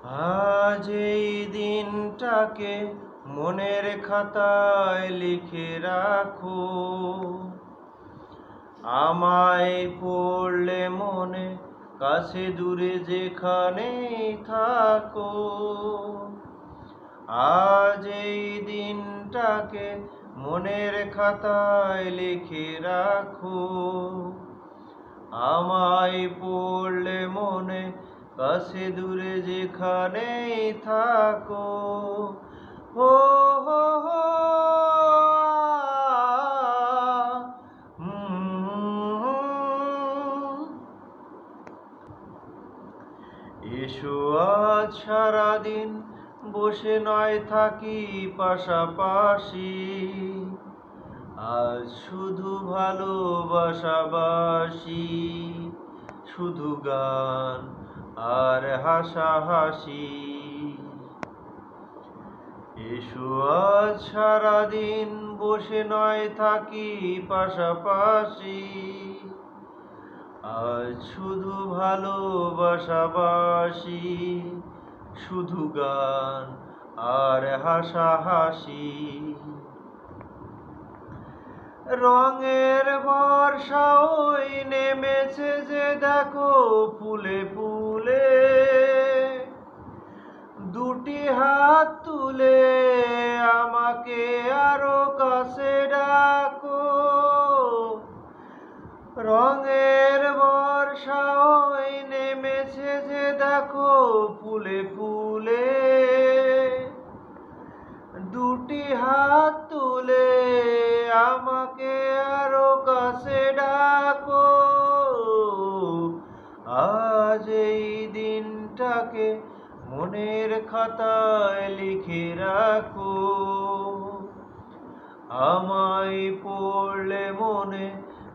আজ এই দিনটাকে মনের খাতায় লিখে রাখো, আমায় পড়লে মনে কাছে দূরে যেখানেই থাকো। আজ এই দিনটাকে মনের খাতায় লিখে রাখো, আমায় পড়লে মনে কাছে দূরে যেখানেই থাকো। ও হো হো, এসো আজ সারাদিন বসে নয় থাকি পাশাপাশি, আজ শুধু ভালোবাসাবাসি, শুধু গান আর হাসাহাসি। এসো আজ সারাদিন বসে নয় থাকি পাশাপাশি, আজ শুধু ভালোবাসাবাসি, শুধু গান আর হাসাহাসি। রঙের বর্ষা ওই নেমেছে যে দেখো ফুলে ফুলে, দুটি হাত তুলে আমাকে আরো কাছে ডাকো। রঙের বর্ষা ওই নেমেছে যে দেখো ফুলে ফুলে, দুটি হাত তুলে আমাকে আরো কাছে ডাকো। আজ এই দিনটাকে মনের খাতায় লিখে রাখো, আমায় পড়লে মনে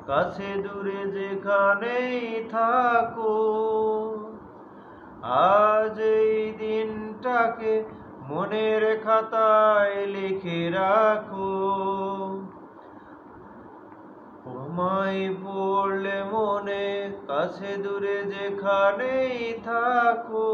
কাছে দূরে যেখানেই থাকো। আজ এই দিনটাকে মনের খাতায় লিখে রাখো, আমায় পড়লে মনে কাছে দূরে যেখানেই থাকো।